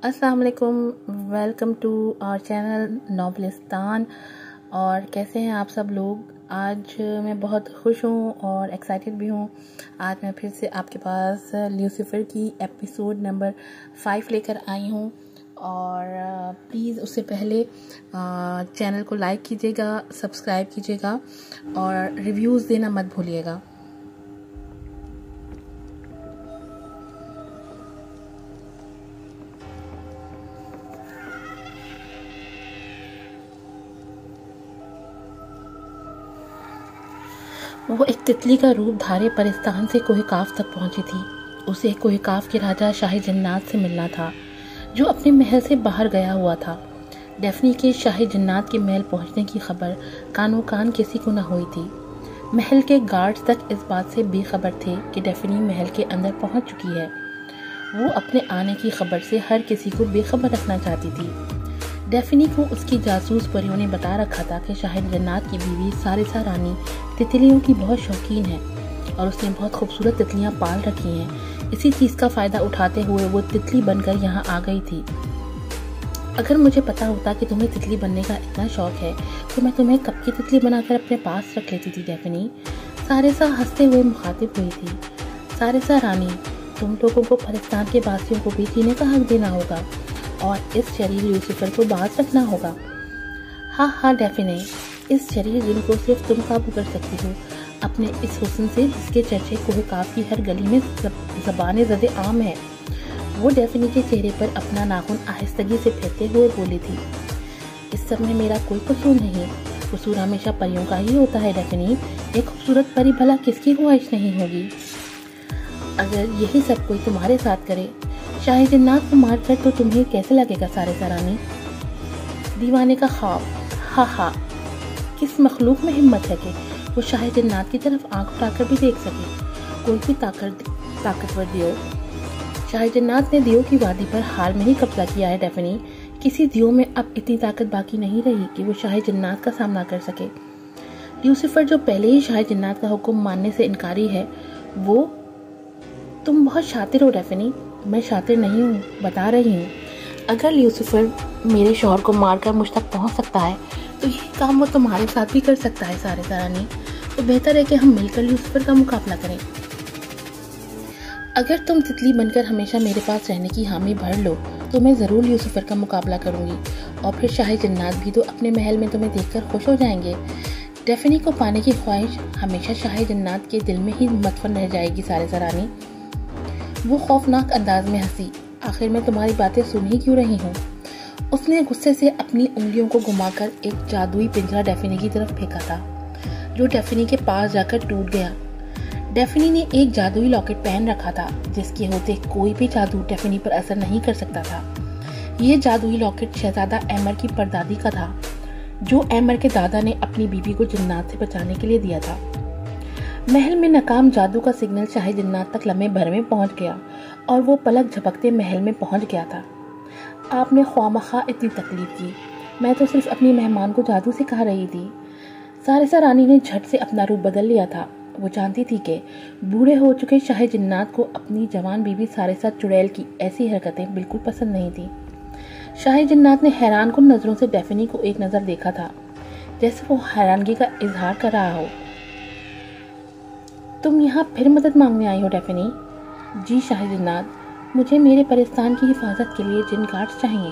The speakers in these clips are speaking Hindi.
अस्सलाम वालेकुम, वेलकम टू आवर चैनल नॉबलिस्तान। और कैसे हैं आप सब लोग। आज मैं बहुत खुश हूँ और एक्साइटेड भी हूँ। आज मैं फिर से आपके पास ल्यूसीफर की एपिसोड नंबर 5 लेकर आई हूँ। और प्लीज़ उससे पहले चैनल को लाइक कीजिएगा, सब्सक्राइब कीजिएगा और रिव्यूज़ देना मत भूलिएगा। वो एक तितली का रूप धारे परिस्तान से कोहिकाफ तक पहुंची थी। उसे कोहिकाफ के राजा शाही जन्नात से मिलना था, जो अपने महल से बाहर गया हुआ था। डेफनी के शाही जन्नात के महल पहुंचने की खबर कानो कान किसी को न हुई थी। महल के गार्ड्स तक इस बात से बेखबर थे कि डेफनी महल के अंदर पहुंच चुकी है। वो अपने आने की खबर से हर किसी को बेखबर रखना चाहती थी। डेफनी को उसकी जासूस परियों ने बता रखा था कि शाहिद जन्नात की बीवी सारिसा रानी तितलियों की बहुत शौकीन है और उसने बहुत खूबसूरत तितलियां पाल रखी हैं। इसी चीज़ का फ़ायदा उठाते हुए वो तितली बनकर यहाँ आ गई थी। अगर मुझे पता होता कि तुम्हें तितली बनने का इतना शौक है तो मैं तुम्हें कब की तितली बनाकर अपने पास रख लेती थी डेफनी। सारिसा हंसते हुए मुखातिब हुई थी। सारिसा रानी, तुम लोगों को फरिस्तान के वासियों को भी जीने का हक देना होगा और इस शरीर ल्यूसीफर को बाज रखना होगा। हाँ डेफिने, इस शरीर जिन को सिर्फ तुम काबू कर सकती हो, अपने इस हुस्न से जिसके चर्चे कोहिकाफ की हर गली में ज़बान ज़द आम है। वो डेफिने के चेहरे पर अपना नाखून आहिस्तगी से फेंकते हुए बोली थी। इस सब में मेरा कोई कसूर नहीं। कसूर हमेशा परियों का ही होता है डेफिने। एक खूबसूरत परी भला किसकी ख्वाहिश नहीं होगी। अगर यही सब कोई तुम्हारे साथ करे, शाही जन्नात को मारकर, तो तुम्हें कैसे लगेगा सारिसा रानी। दीवाने का ख्वाब। हा किस मखलूक में हिम्मत है कि वो शाही जन्नात की तरफ आंख उठाकर भी देख सके। कोई भी ताकतवर दियो। शाही जन्नात ने दियो की वादी पर हाल में ही कब्जा किया है डेफनी। किसी दियो में अब इतनी ताकत बाकी नहीं रही कि वो शाही जन्नात का सामना कर सके। ल्यूसीफर जो पहले ही शाही जन्नात का हुक्म मानने से इनकारी है, वो तुम बहुत शातिर हो डेफनी। मैं शातिर नहीं हूँ, बता रही हूँ। अगर ल्यूसीफर मेरे शौहर को मारकर मुझ तक पहुँच सकता है तो यही काम वो तुम्हारे साथ भी कर सकता है सारिसा रानी। तो बेहतर है कि हम मिलकर ल्यूसीफर का मुकाबला करें। अगर तुम तितली बनकर हमेशा मेरे पास रहने की हामी भर लो तो मैं ज़रूर ल्यूसीफर का मुकाबला करूँगी और फिर शाही जन्नात भी तो अपने महल में तुम्हें देखकर खुश हो जाएंगे। डेफनी को पाने की ख्वाहिश हमेशा शाही जन्नात के दिल में ही मदफन रह जाएगी सारिसा रानी। वो खौफनाक अंदाज में हंसी। आखिर मैं तुम्हारी बातें सुन ही क्यों रही हूँ। उसने गुस्से से अपनी उंगलियों को घुमाकर एक जादुई पिंजरा डेफनी की तरफ फेंका था, जो डेफनी के पास जाकर टूट गया। डेफनी ने एक जादुई लॉकेट पहन रखा था, जिसके होते कोई भी जादू डेफनी पर असर नहीं कर सकता था। ये जादुई लॉकेट शहजादा एमर की परदादी का था, जो एमर के दादा ने अपनी बीबी को जन्नात से बचाने के लिए दिया था। महल में नाकाम जादू का सिग्नल शाही जन्नात तक लम्हे भर में पहुंच गया और वो पलक झपकते महल में पहुंच गया था। आपने ख्वामखा इतनी तकलीफ की, मैं तो सिर्फ अपनी मेहमान को जादू सिखा रही थी। सारिसा रानी ने झट से अपना रूप बदल लिया था। वो जानती थी कि बूढ़े हो चुके शाही जन्नात को अपनी जवान बीबी सारिसा चुड़ैल की ऐसी हरकतें बिल्कुल पसंद नहीं थी। शाही जन्नात ने हैरान कुन नज़रों से डेफनी को एक नज़र देखा था, जैसे वो हैरानगी का इजहार कर रहा हो। तुम यहाँ फिर मदद मांगने आई हो डेफनी। जी शाही जन्नात, मुझे मेरे परिस्तान की हिफाजत के लिए जिन गार्ड्स चाहिए।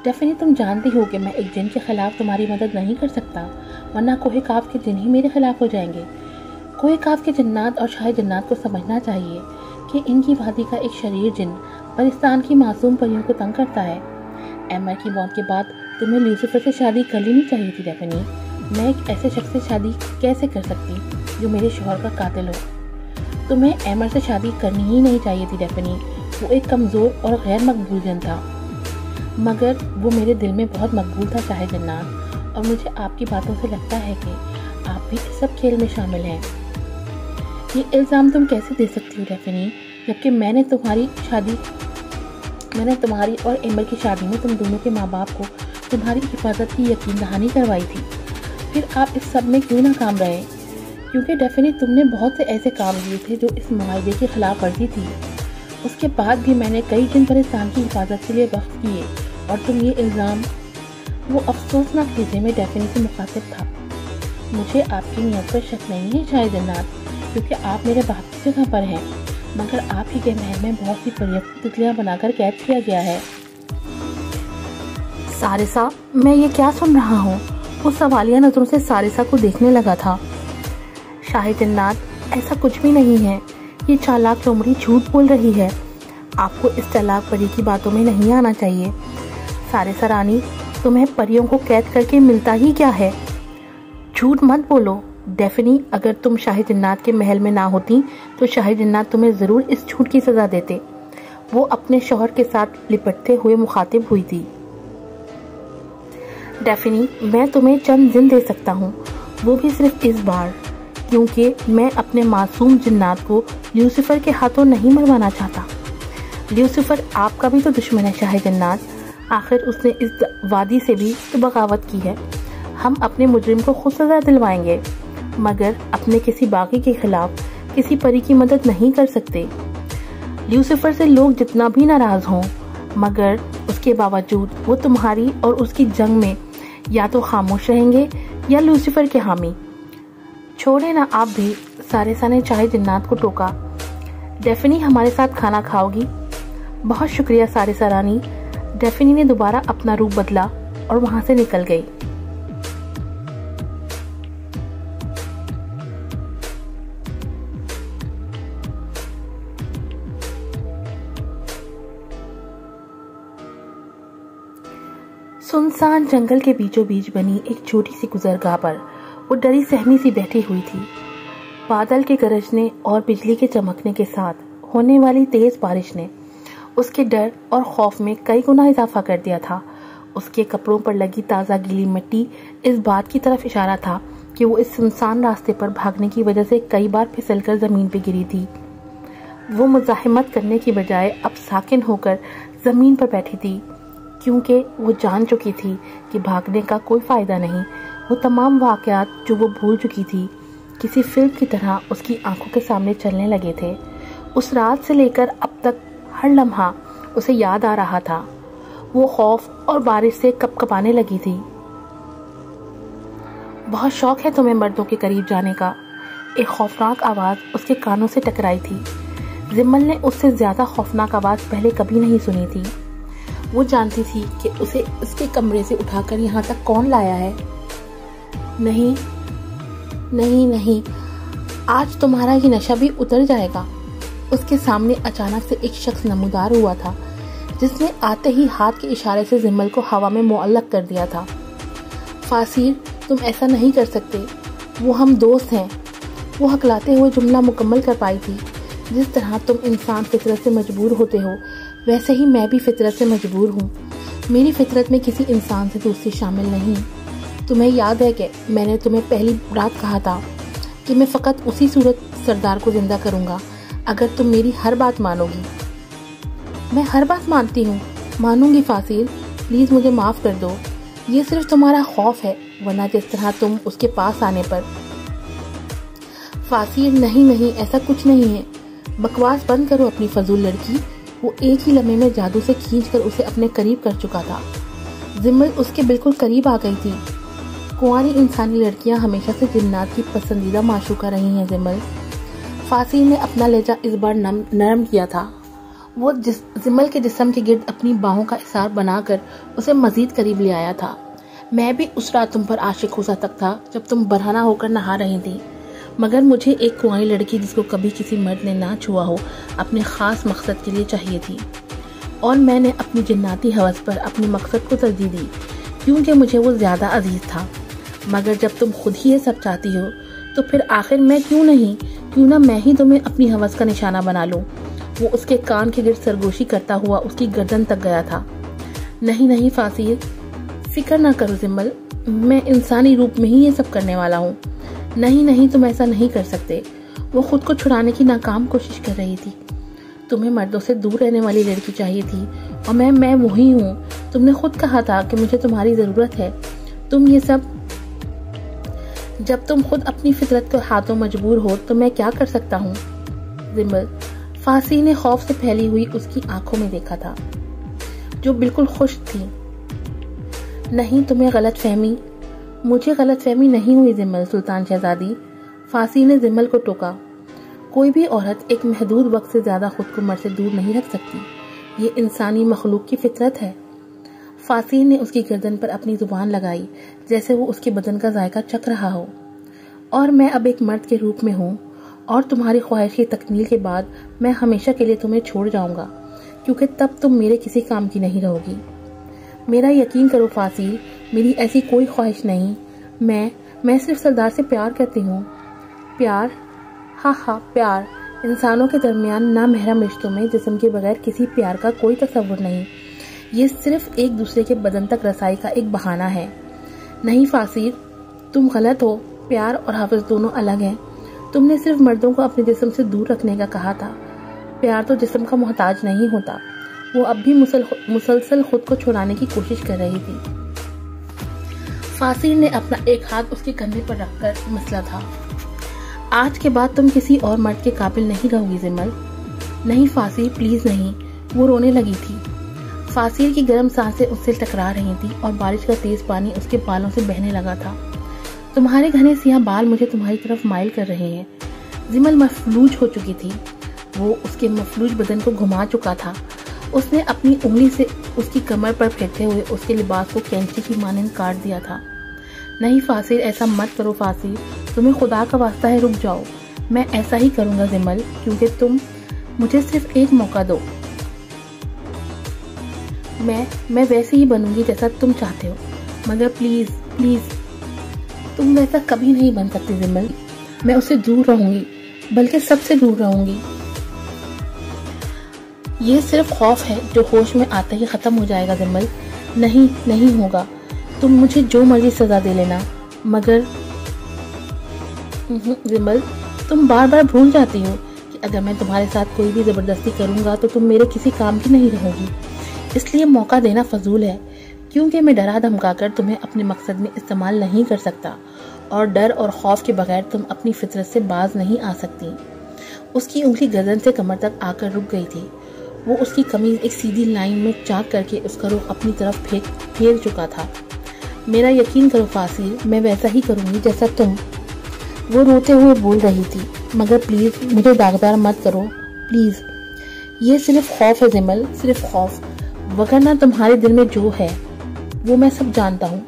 डेफनी, तुम जानती हो कि मैं एक जिन के खिलाफ तुम्हारी मदद नहीं कर सकता, वरना कोहिकाफ के जिन ही मेरे खिलाफ हो जाएंगे। कोहिकाफ के जन्नात और शाही जन्नात को समझना चाहिए कि इनकी वादी का एक शरीर जिन परिस्तान की मासूम परियों को तंग करता है। एमर की मौत के बाद तुम्हें ल्यूसीफर से शादी कर लेनी चाहिए थी डेफनी। मैं एक ऐसे शख्स से शादी कैसे कर सकती जो मेरे शौहर का कातिल हो। तुम्हें एमर से शादी करनी ही नहीं चाहिए थी डेफनी। वो एक कमज़ोर और गैर मकबूल जन था, मगर वो मेरे दिल में बहुत मकबूल था शाही जन्नात। और मुझे आपकी बातों से लगता है कि आप भी इस सब खेल में शामिल हैं। ये इल्ज़ाम तुम कैसे दे सकती हो डेफनी, जबकि मैंने तुम्हारी और एमर की शादी में तुम दोनों के माँ बाप को तुम्हारी हिफाजत की यकीन दहानी करवाई थी। फिर आप इस सब में क्यों नाकाम रहे। क्योंकि डेफनी, तुमने बहुत से ऐसे काम किए थे जो इस मुआहदे की खिलाफ वर्जी थी। उसके बाद भी मैंने कई जिन परेशान की हिफाजत के लिए वक्त किए और तुम ये इल्ज़ाम। वो अफसोसनाक लहजे में डेफिनी से मुखातिब था। मुझे आपकी नीयत पर शक नहीं है शाह जन्नात, क्योंकि आप मेरे बाप की जगह पर हैं, मगर आप ही के महल में बहुत सी परियों को तितलियाँ बनाकर कैद किया गया है। सारिसा, मैं ये क्या सुन रहा हूँ? वो सवालिया नजरों से सारिसा को देखने लगा था। शाह जन्नात, ऐसा कुछ भी नहीं है। ये चालाक लोमड़ी झूठ बोल रही है। आपको इस चालाक परी की बातों में नहीं आना चाहिए। सारिसा रानी, तुम्हें परियों को कैद करके मिलता ही क्या है? झूठ मत बोलो डेफिनी। अगर तुम शाह जन्नात के महल में ना होती तो शाह जन्नात तुम्हें जरूर इस झूठ की सजा देते। वो अपने शौहर के साथ लिपटते हुए मुखातिब हुई थी। डेफिनी, मैं तुम्हें चंद दिन दे सकता हूँ, वो भी सिर्फ इस बार, क्योंकि मैं अपने मासूम जिन्नात को ल्यूसीफर के हाथों नहीं मरवाना चाहता। ल्यूसीफर आपका भी तो दुश्मन है शाह जन्नात। आखिर उसने इस वादी से भी तो बगावत की है। हम अपने मुजरिम को खुद सजा दिलवाएंगे, मगर अपने किसी बागी के खिलाफ किसी परी की मदद नहीं कर सकते। ल्यूसीफर से लोग जितना भी नाराज हों, मगर उसके बावजूद वो तुम्हारी और उसकी जंग में या तो खामोश रहेंगे या लूसीफर के हामी। छोड़े ना आप भी। सारिसा ने शाह जन्नात को टोका। डेफिनी हमारे साथ खाना खाओगी? बहुत शुक्रिया सारिसा रानी। डेफिनी ने दोबारा अपना रूप बदला और वहां से निकल गई। सुनसान जंगल के बीचों बीच बनी एक छोटी सी गुजरगाह पर वो डरी सहमी सी बैठी हुई थी। बादल के गरजने और बिजली के चमकने के साथ होने वाली तेज बारिश ने उसके डर और खौफ में कई गुना इजाफा कर दिया था। उसके कपड़ों पर लगी ताज़ा गीली मिट्टी इस बात की तरफ इशारा था कि वो इस सुनसान रास्ते पर भागने की वजह से कई बार फिसलकर ज़मीन पर गिरी थी। वो मुज़ाहिमत करने की बजाय अब साकिन होकर ज़मीन पर बैठी थी, क्योंकि वो जान चुकी थी कि भागने का कोई फ़ायदा नहीं। वो तमाम वाक़यात जो वो भूल चुकी थी किसी फिल्म की तरह उसकी आंखों के सामने चलने लगे थे। उस रात से लेकर अब तक हर लम्हा उसे याद आ रहा था। वो खौफ और बारिश से कपकपाने लगी थी। बहुत शौक है तुम्हें मर्दों के करीब जाने का, एक खौफनाक आवाज़ उसके कानों से टकराई थी। जिम्मल ने उससे ज़्यादा खौफनाक आवाज़ पहले कभी नहीं सुनी थी। वो जानती थी कि उसे उसके कमरे से उठाकर यहाँ तक कौन लाया है। नहीं नहीं नहीं, आज तुम्हारा ये नशा भी उतर जाएगा। उसके सामने अचानक से एक शख्स नमूदार हुआ था, जिसने आते ही हाथ के इशारे से जिम्मल को हवा में मुअल्लक कर दिया था। फासिर, तुम ऐसा नहीं कर सकते, वो हम दोस्त हैं। वो हकलाते हुए जुमला मुकम्मल कर पाई थी। जिस तरह तुम इंसान फितरत से मजबूर होते हो, वैसे ही मैं भी फितरत से मजबूर हूँ। मेरी फितरत में किसी इंसान से दोस्ती शामिल नहीं। तुम्हें याद है कि मैंने तुम्हें पहली रात कहा था कि मैं फ़कत उसी सूरत सरदार को जिंदा करूँगा अगर तुम मेरी हर बात मानोगी। मैं हर बात मानती हूँ, मानूंगी फासिल, प्लीज़ मुझे माफ़ कर दो। ये सिर्फ तुम्हारा खौफ है, वरना जिस तरह तुम उसके पास आने पर। फासिल, नहीं नहीं, ऐसा कुछ नहीं है। बकवास बंद करो अपनी फजूल लड़की। वो एक ही लम्हे में जादू से खींचकर उसे अपने करीब कर चुका था। जिम्मल उसके बिल्कुल करीब आ गई थी। कुंवारी इंसानी लड़कियां हमेशा से जिन्नात की पसंदीदा माशूका रही हैं। जिम्मल, फासिल ने अपना लहजा इस बार नरम किया था। वो जिम्मल के जिस्म के गिर्द अपनी बाहों का इसार बनाकर उसे मजीद करीब ले आया था। मैं भी उस रात तुम पर आशिक हो सकता था जब तुम बरहना होकर नहा रही थी, मगर मुझे एक कुंवारी लड़की जिसको कभी किसी मर्द ने ना छुआ हो अपने ख़ास मकसद के लिए चाहिए थी, और मैंने अपनी जिन्नाती हवस पर अपने मकसद को तरजीह दी क्योंकि मुझे वो ज़्यादा अजीज़ था। मगर जब तुम खुद ही ये सब चाहती हो तो फिर आखिर मैं क्यों ना मैं ही तुम्हें अपनी हवस का निशाना बना लूँ। वो उसके कान के गिर्द सरगोशी करता हुआ उसकी गर्दन तक गया था। नहीं नहीं फासिल, फिक्र ना करो जिम्मल, मैं इंसानी रूप में ही ये सब करने वाला हूँ। नहीं नहीं, तुम ऐसा नहीं कर सकते। वो खुद को छुड़ाने की नाकाम कोशिश कर रही थी। तुम्हें मर्दों से दूर रहने वाली लड़की चाहिए थी और मैं वही हूँ। तुमने खुद कहा था कि मुझे तुम्हारी ज़रूरत है। तुम ये सब, जब तुम खुद अपनी फितरत के हाथों मजबूर हो तो मैं क्या कर सकता हूँ। जिम्मल, फासी ने खौफ से फैली हुई उसकी आंखों में देखा था, जो बिल्कुल खुश थी। नहीं, तुम्हें गलतफहमी, मुझे गलतफहमी नहीं हुई जिम्मल सुल्तान शहजादी, फासी ने जिम्मल को टोका। कोई भी औरत एक महदूद वक्त से ज्यादा खुद को मर्द से दूर नहीं रख सकती, ये इंसानी मखलूक की फितरत है। फासी ने उसकी गर्दन पर अपनी जुबान लगाई, जैसे वो उसके बदन का जायका चख रहा हो। और मैं अब एक मर्द के रूप में हूँ, और तुम्हारी ख्वाहिश की तकमील के बाद मैं हमेशा के लिए तुम्हें छोड़ जाऊंगा, क्योंकि तब तुम मेरे किसी काम की नहीं रहोगी। मेरा यकीन करो फासी, मेरी ऐसी कोई ख्वाहिश नहीं। मैं सिर्फ सरदार से प्यार करती हूँ। प्यार? हाँ, प्यार। इंसानों के दरमियान नामहरम रिश्तों में जिस्म के बगैर किसी प्यार का कोई तस्वुर नहीं। ये सिर्फ एक दूसरे के बदन तक रसाई का एक बहाना है। नहीं फासी, तुम गलत हो। प्यार और हाफिज दोनों अलग हैं। तुमने सिर्फ मर्दों को अपने जिस्म से दूर रखने का कहा था। प्यार तो जिस्म का मोहताज नहीं होता। वो अब भी मुसलसल खुद को छुड़ाने की कोशिश कर रही थी। फासी ने अपना एक हाथ उसके कंधे पर रखकर मसला था। आज के बाद तुम किसी और मर्द के काबिल नहीं रहोगी जिम्मल। नहीं फासी, प्लीज नहीं। वो रोने लगी थी। फासी की गर्म सांसें उससे टकरा रही थी और बारिश का तेज पानी उसके बालों से बहने लगा था। तुम्हारे घने सियाह बाल मुझे तुम्हारी तरफ माइल कर रहे हैं। जिम्मल मफलूज हो चुकी थी। वो उसके मफलूज बदन को घुमा चुका था। उसने अपनी उंगली से उसकी कमर पर फेंकते हुए उसके लिबास को कैंची की मानंद काट दिया था। नहीं फासी, ऐसा मत करो फासी, तुम्हें खुदा का वास्ता है, रुक जाओ। मैं ऐसा ही करूंगा जिम्मल, क्योंकि तुम मुझे सिर्फ एक मौका दो। मैं वैसे ही बनूंगी जैसा तुम चाहते हो, मगर प्लीज प्लीज, तुम वैसा कभी नहीं बन सकती जिम्मल। मैं उससे दूर रहूंगी, बल्कि सबसे दूर रहूंगी। ये सिर्फ खौफ है जो होश में आते ही खत्म हो जाएगा जिम्मल। नहीं होगा। तुम मुझे जो मर्जी सजा दे लेना, मगर जिम्मल, तुम बार बार भूल जाती हो कि अगर मैं तुम्हारे साथ कोई भी जबरदस्ती करूंगा तो तुम मेरे किसी काम की नहीं रहोगी। इसलिए मौका देना फजूल है, क्योंकि मैं डरा धमकाकर तुम्हें अपने मकसद में इस्तेमाल नहीं कर सकता, और डर और खौफ के बगैर तुम अपनी फितरत से बाज नहीं आ सकती। उसकी उंगली गर्दन से कमर तक आकर रुक गई थी। वो उसकी कमीज एक सीधी लाइन में चाक करके उसका रुख अपनी तरफ फेर चुका था। मेरा यकीन करो फासी, मैं वैसा ही करूंगी जैसा तुम। वो रोते हुए बोल रही थी, मगर प्लीज मुझे दागदार मत करो, प्लीज। ये सिर्फ खौफ है जिम्मल, सिर्फ खौफ, वगरना तुम्हारे दिल में जो है वो मैं सब जानता हूँ।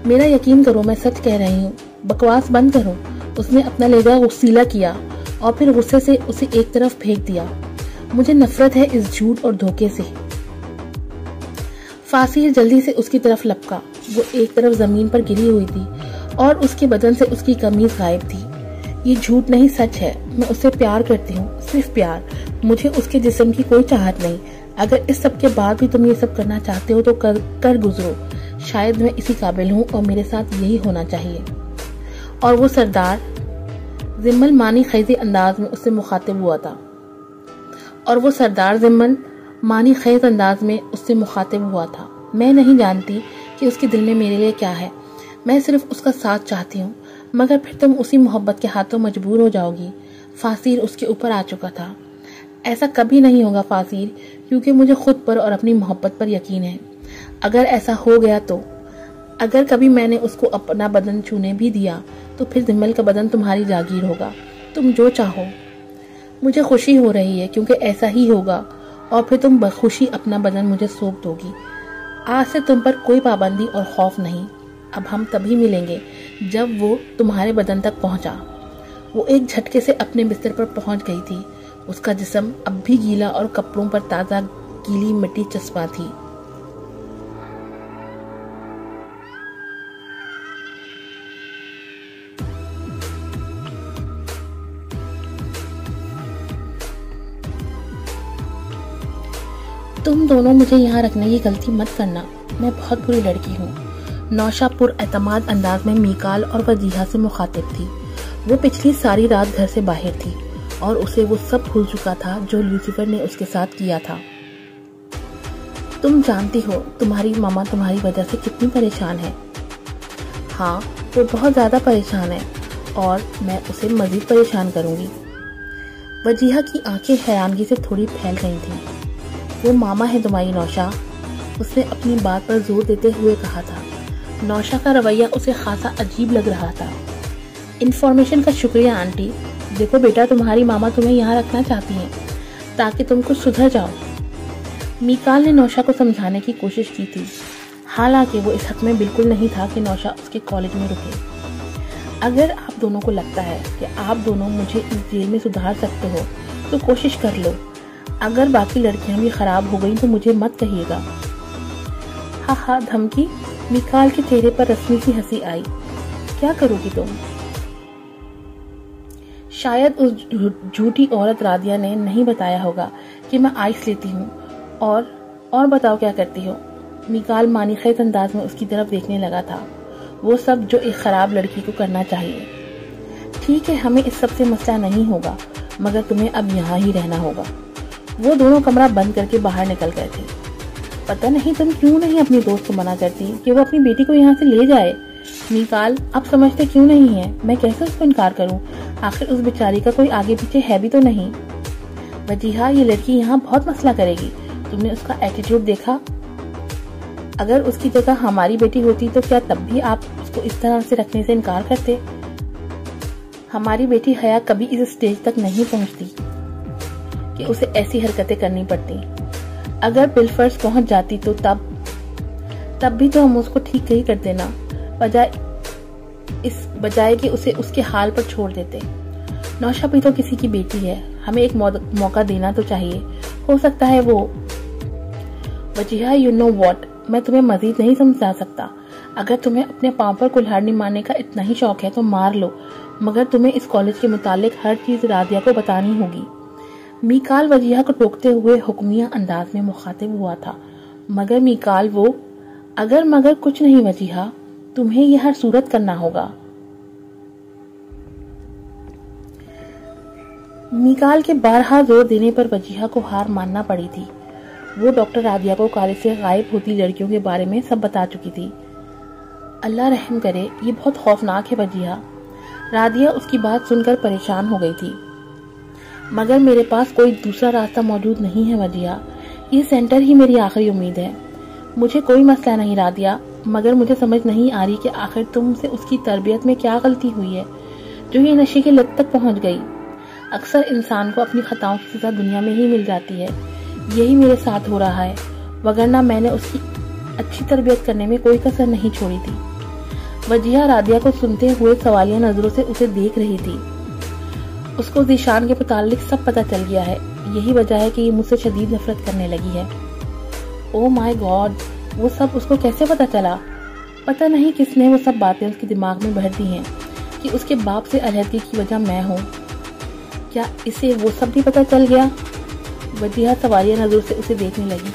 मेरा यकीन करो, मैं सच कह रही हूँ। बकवास बंद करो। उसने अपना लहजा वसीला किया और फिर गुस्से से उसे एक तरफ फेंक दिया। मुझे नफरत है इस झूठ और धोखे से। फासी जल्दी से उसकी तरफ लपका। वो एक तरफ जमीन पर गिरी हुई थी और उसके बदन से उसकी कमीज गायब थी। ये झूठ नहीं, सच है। मैं उससे प्यार करती हूँ, सिर्फ प्यार। मुझे उसके जिस्म की कोई चाहत नहीं। अगर इस सब के बाद भी तुम ये सब करना चाहते हो तो कर गुजरो। शायद मैं इसी काबिल हूँ और मेरे साथ यही होना चाहिए। और वो सरदार, जिम्मल मानी खैज़ी अंदाज में उससे मुखातिब हुआ था। और वो सरदार जिम्मल मानी खैज़ अंदाज में उससे मुखातिब हुआ था। मैं नहीं जानती कि उसके दिल में मेरे लिए क्या है। मैं सिर्फ उसका साथ चाहती हूँ, मगर फिर तुम उसी मोहब्बत के हाथों मजबूर हो जाओगी। फासीर उसके ऊपर आ चुका था। ऐसा कभी नहीं होगा फासीर, क्योंकि मुझे खुद पर और अपनी मोहब्बत पर यकीन है। अगर ऐसा हो गया तो, अगर कभी मैंने उसको अपना बदन छूने भी दिया तो फिर जिम्मल का बदन तुम्हारी जागीर होगा। तुम जो चाहो। मुझे खुशी हो रही है क्योंकि ऐसा ही होगा, और फिर तुम बखुशी अपना बदन मुझे सौंप दोगी। आज से तुम पर कोई पाबंदी और खौफ नहीं। अब हम तभी मिलेंगे जब वो तुम्हारे बदन तक पहुंचा। वो एक झटके से अपने बिस्तर पर पहुंच गई थी। उसका जिस्म अब भी गीला और कपड़ों पर ताज़ा गीली मिट्टी चस्पा थी। तुम दोनों मुझे यहाँ रखने की गलती मत करना। मैं बहुत बुरी लड़की हूँ। नौशापुर एतमाद अंदाज में मीकाल और वजीहा से मुखातिब थी। वो पिछली सारी रात घर से बाहर थी और उसे वो सब भूल चुका था जो लूसीफर ने उसके साथ किया था। तुम जानती हो तुम्हारी मामा तुम्हारी वजह से कितनी परेशान है। हाँ, वो बहुत ज़्यादा परेशान है और मैं उसे मज़ीद परेशान करूँगी। वजीहा की आंखें हैरानगी से थोड़ी फैल गई थीं। वो मामा है तुम्हारी नौशा, उसने अपनी बात पर जोर देते हुए कहा था। नौशा का रवैया उसे खासा अजीब लग रहा था। इन्फॉर्मेशन का शुक्रिया आंटी। देखो बेटा, तुम्हारी मामा तुम्हें यहाँ रखना चाहती हैं ताकि तुम कुछ सुधर जाओ। मीकाल ने नौशा को समझाने की कोशिश की थी, हालांकि वो इस हक में बिल्कुल नहीं था कि नौशा उसके कॉलेज में रुके। अगर आप दोनों को लगता है कि आप दोनों मुझे इस जेल में सुधार सकते हो तो कोशिश कर लो। अगर बाकी लड़कियां भी खराब हो गई तो मुझे मत कहिएगा। हा धमकी। मीकाल के चेहरे पर रस्मी सी हंसी आई। क्या करोगी तुम? शायद उस झूठी औरत रादिया ने नहीं बताया होगा कि मैं आइस लेती हूँ। और बताओ क्या करती हो? मीकाल मानीखेज अंदाज में उसकी तरफ देखने लगा था। वो सब जो एक खराब लड़की को करना चाहिए। ठीक है, हमें इस सब से मसला नहीं होगा, मगर तुम्हें अब यहाँ ही रहना होगा। वो दोनों कमरा बंद करके बाहर निकल गए थे। पता नहीं तुम क्यों नहीं अपनी दोस्त को मना करती कि वो अपनी बेटी को यहाँ से ले जाए। मीकाल, आप समझते क्यों नहीं है? मैं कैसे उसको इनकार करूँ? आखिर उस बेचारी का कोई आगे पीछे है भी तो नहीं। वजीहा, ये लड़की यहाँ बहुत मसला करेगी। तुमने उसका एटीट्यूड देखा? अगर उसकी जगह हमारी बेटी होती तो क्या तब भी आप उसको इस तरह से रखने से इनकार करते? हमारी बेटी हया कभी इस स्टेज तक नहीं पहुंचती कि उसे ऐसी हरकतें करनी पड़ती। अगर बिलफर्ज पहुंच जाती तो तब भी तो हम उसको ठीक ही कर देना, बजाय कि उसे उसके हाल पर छोड़ देते। नौशा भी तो किसी की बेटी है, हमें एक मौका देना तो चाहिए। हो सकता है वो। वजीहा, यू नो व्हाट, मैं तुम्हें मजीद नहीं समझा सकता। अगर तुम्हें अपने पांव पर कुल्हाड़ी मारने का इतना ही शौक है तो मार लो, मगर तुम्हें इस कॉलेज के मुतालिक हर चीज रादिया को बतानी होगी। मीकाल वजीहा को टोकते हुए हुक्मिया अंदाज में मुखातिब हुआ था। मगर मीकाल, वो अगर मगर कुछ नहीं वजीहा, तुम्हें यह हर सूरत करना होगा। मीकाल के बारहा जोर देने पर वजीहा को हार मानना पड़ी थी। वो डॉक्टर रादिया को कॉलेज से गायब होती लड़कियों के बारे में सब बता चुकी थी। अल्लाह रहम करे, ये बहुत खौफनाक है वजीहा। रादिया उसकी बात सुनकर परेशान हो गई थी। मगर मेरे पास कोई दूसरा रास्ता मौजूद नहीं है वजीहा। ये सेंटर ही मेरी आखिरी उम्मीद है। मुझे कोई मसला नहीं रादिया, मगर मुझे समझ नहीं आ रही कि आखिर तुमसे उसकी तरबियत में क्या गलती हुई है जो ये नशे की लत तक पहुंच गई। अक्सर इंसान को अपनी खताओं की सजा दुनिया में ही मिल जाती है। यही मेरे साथ हो रहा है, वगरना मैंने उसकी अच्छी तरबियत करने में कोई कसर नहीं छोड़ी थी। वजीहा रादिया को सुनते हुए सवालिया नजरों से उसे देख रही थी। उसको ज़ीशान के मुतालिक सब पता चल गया है। यही वजह है कि ये मुझसे शदीद नफरत करने लगी है। ओह माय गॉड, वो सब उसको कैसे पता चला? पता नहीं किसने वो सब बातें उसके दिमाग में भर दी हैं कि उसके बाप से अलहदगी की वजह मैं हूँ। क्या इसे वो सब भी पता चल गया? वजीहा सवालिया नजरों से उसे देखने लगी।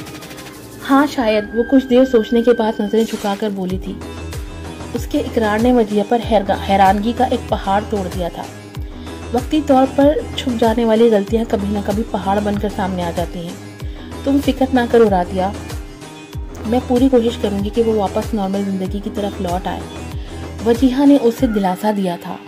हाँ शायद। वो कुछ देर सोचने के बाद नजरें झुकाकर बोली थी। उसके इकरार ने वजीहा पर हैरानगी का एक पहाड़ तोड़ दिया था। वक्ती तौर पर छुप जाने वाली गलतियां कभी न कभी पहाड़ बनकर सामने आ जाती हैं। तुम फिक्र ना करो रादिया, मैं पूरी कोशिश करूंगी कि वो वापस नॉर्मल जिंदगी की तरफ लौट आए। वजीहा ने उसे दिलासा दिया था।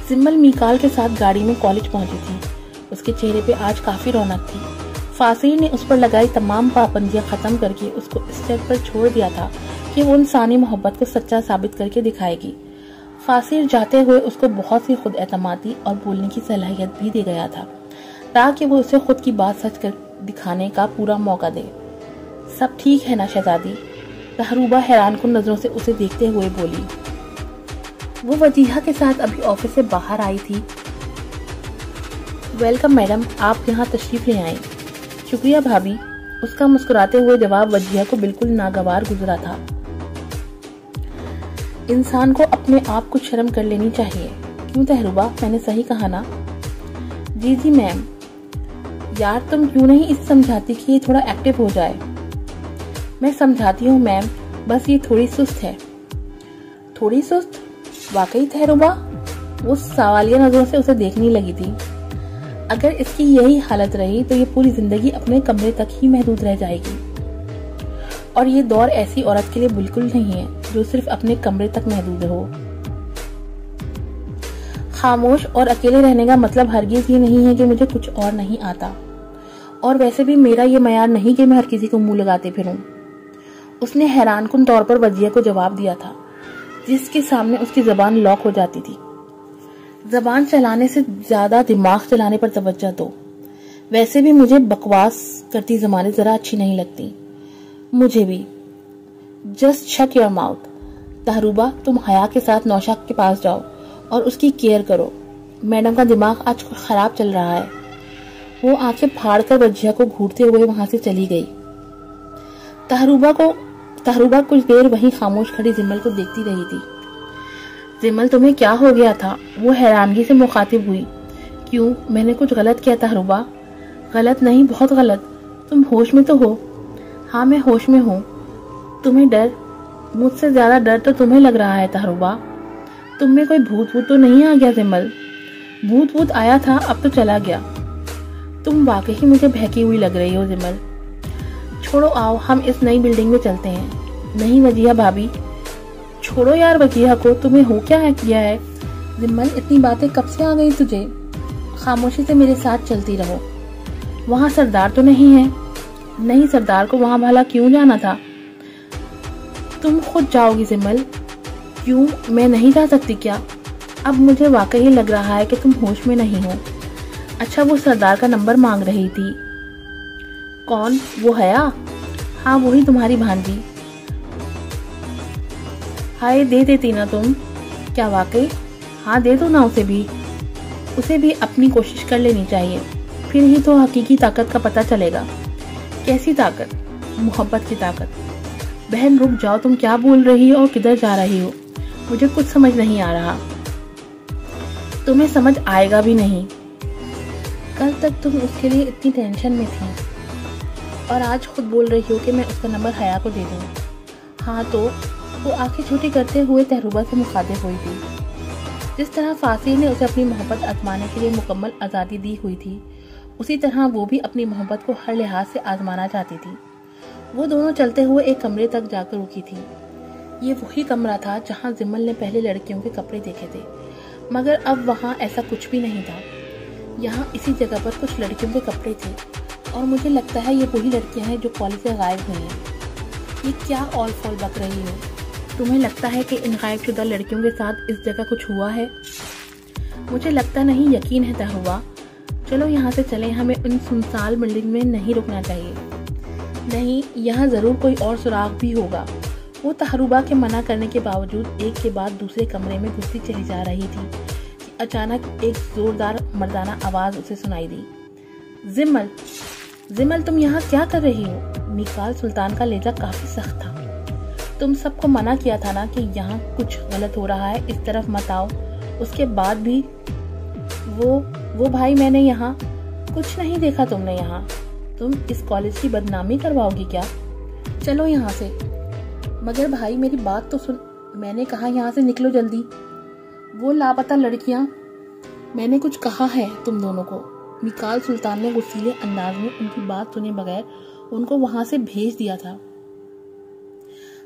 जिम्मल मीकाल के साथ गाड़ी में कॉलेज पहुंची थी। उसके चेहरे पे आज काफी रौनक थी। फासिल ने उस पर लगाई तमाम पाबंदियां खत्म करके उसको इस स्टेप पर छोड़ दिया था कि वो इंसानी मोहब्बत को सच्चा साबित करके दिखाएगी। फासिल जाते हुए उसको बहुत सी खुद एतमादी और बोलने की सलाहियत भी दे गया था ताकि वो उसे खुद की बात सच कर दिखाने का पूरा मौका दे। सब ठीक है ना शहजादी? तहरूबा हैरान कुन नजरों से उसे देखते हुए बोली। वो वजीहा के साथ अभी ऑफिस से बाहर आई थी। वेलकम मैडम, आप यहाँ तशरीफ ले आए। शुक्रिया भाभी। उसका मुस्कुराते हुए जवाब वजीहा को बिल्कुल नागवार गुजरा था। इंसान को अपने आप को शर्म कर लेनी चाहिए। क्यों तहरूबा, मैंने सही कहा ना? जी जी मैम। यार तुम क्यों नहीं इसे समझाती कि ये थोड़ा एक्टिव हो जाए? मैं समझाती हूँ मैम, बस ये थोड़ी सुस्त है। थोड़ी सुस्त? वाकई तहरूबा? वो सवालिया नजरों से उसे देखने लगी थी। अगर इसकी यही हालत रही तो ये पूरी जिंदगी अपने कमरे तक ही महदूद रह जाएगी। और ये दौर ऐसी औरत के लिए बिल्कुल नहीं है जो सिर्फ अपने कमरे तक महदूद हो। खामोश और अकेले रहने का मतलब हरगिज ये नहीं है कि मुझे कुछ और नहीं आता, और वैसे भी मेरा ये मयार नहीं कि मैं हर किसी को मुंह लगाते फिरूं। उसने हैरानकुन तौर पर वजिया को जवाब दिया था, जिसके सामने उसकी जबान लॉक हो जाती थी। जबान चलाने से ज्यादा दिमाग चलाने पर तवज्जो दो। वैसे भी मुझे बकवास करती जमाने जरा अच्छी नहीं लगती। मुझे भी। Just shut your mouth. Tahruba, तुम हया के साथ नौशाद के पास जाओ और उसकी केयर करो। मैडम का दिमाग आज खराब चल रहा है। वो आंखें फाड़कर वजिया को घूरते हुए वहां से चली गई। तहरुबा कुछ देर वहीं खामोश खड़ी जिमल को देखती रही थी। जिमल, तुम्हें क्या हो गया था? वो हैरानगी से मुखातिब हुई। क्यों, मैंने कुछ गलत किया तहरुबा? गलत नहीं, बहुत गलत। तुम होश में तो हो? हाँ, मैं होश में हूँ। तुम्हें डर? मुझसे ज्यादा डर तो तुम्हें लग रहा है तहरुबा। तुम में कोई भूत तो नहीं आ गया जिमल? भूत आया था, अब तो चला गया। तुम वाकई मुझे बहकी हुई लग रही हो जिमल। छोड़ो, आओ हम इस नई बिल्डिंग में चलते हैं। नहीं वजिया भाभी। छोड़ो यार वजिया को, तुम्हें हो क्या है किया है? जिमल, इतनी बातें कब से आ गई तुझे? खामोशी से मेरे साथ चलती रहो। वहाँ सरदार तो नहीं है? नहीं, सरदार को वहाँ भला क्यों जाना था? तुम खुद जाओगी जिमल। क्यों, मैं नहीं जा सकती क्या? अब मुझे वाकई लग रहा है कि तुम होश में नहीं हो। अच्छा, वो सरदार का नंबर मांग रही थी। कौन? वो हया? हाँ, वही तुम्हारी भांजी। हाय, दे देती ना तुम? क्या वाकई? हाँ, दे दो ना उसे भी। उसे भी अपनी कोशिश कर लेनी चाहिए, फिर ही तो हकीकी ताकत का पता चलेगा। कैसी ताकत? मोहब्बत की ताकत। बहन रुक जाओ, तुम क्या बोल रही हो और किधर जा रही हो? मुझे कुछ समझ नहीं आ रहा। तुम्हें समझ आएगा भी नहीं। कल तक तुम उसके लिए इतनी टेंशन में थी और आज खुद बोल रही हो कि मैं उसका नंबर हया को दे दूं। हाँ तो वो आंखें छोटी करते हुए तहरुबा से मुखातिब हुई थी। जिस तरह फासी ने उसे अपनी मोहब्बत आजमाने के लिए मुकम्मल आज़ादी दी हुई थी, उसी तरह वो भी अपनी मोहब्बत को हर लिहाज से आजमाना चाहती थी। वो दोनों चलते हुए एक कमरे तक जाकर रुकी थी। ये वही कमरा था जहाँ जिमल ने पहले लड़कियों के कपड़े देखे थे, मगर अब वहाँ ऐसा कुछ भी नहीं था। यहाँ इसी जगह पर कुछ लड़कियों के कपड़े थे और मुझे लगता है ये वही लड़कियाँ हैं जो कॉलेज से गायब हुई हैं। ये क्या ऑल फॉल बक रही हो? तुम्हें लगता है कि इन गायबशुदा लड़कियों के साथ इस जगह कुछ हुआ है? मुझे लगता नहीं, यकीन है तहरुबा। चलो यहाँ से चलें, हमें उन सुनसान बिल्डिंग में नहीं रुकना चाहिए। नहीं, यहाँ ज़रूर कोई और सुराग भी होगा। वो तहरुबा के मना करने के बावजूद एक के बाद दूसरे कमरे में घुसती चली जा रही थी कि अचानक एक जोरदार मर्दाना आवाज़ उसे सुनाई दी। जिमल, तुम यहाँ क्या कर रही हो? मिकाल सुल्तान का लहजा काफ़ी सख्त था। तुम सबको मना किया था ना कि यहाँ कुछ गलत हो रहा है, इस तरफ मत आओ। उसके बाद भी वो भाई, मैंने यहाँ कुछ नहीं देखा। तुमने यहाँ, तुम इस कॉलेज की बदनामी करवाओगी क्या? चलो यहाँ से। मगर भाई मेरी बात तो सुन। मैंने कहा यहाँ से निकलो जल्दी। वो लापता लड़कियां, मैंने कुछ कहा है तुम दोनों को। मिकाल सुल्तान ने गुस्सीले अंदाज में उनकी बात सुने बगैर उनको वहां से भेज दिया था।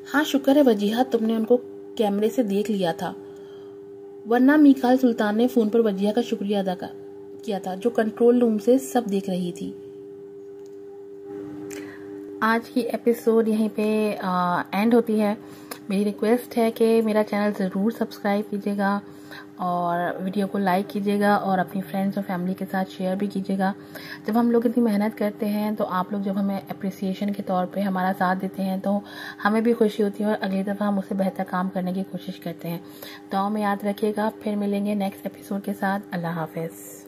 हाँ, शुक्र है वजीहा, तुमने उनको कैमरे से देख लिया था, वरना मिकाल सुल्तान ने फोन पर वजीहा का शुक्रिया अदा किया था, जो कंट्रोल रूम से सब देख रही थी। आज की एपिसोड यहीं पे एंड होती है। मेरी रिक्वेस्ट है कि मेरा चैनल ज़रूर सब्सक्राइब कीजिएगा और वीडियो को लाइक कीजिएगा और अपनी फ्रेंड्स और फैमिली के साथ शेयर भी कीजिएगा। जब हम लोग इतनी मेहनत करते हैं तो आप लोग जब हमें अप्रिसिएशन के तौर पे हमारा साथ देते हैं तो हमें भी खुशी होती है और अगली दफ़ा हम उससे बेहतर काम करने की कोशिश करते हैं। दुआ में याद रखिएगा। फिर मिलेंगे नेक्स्ट एपिसोड के साथ। अल्लाह हाफिज़।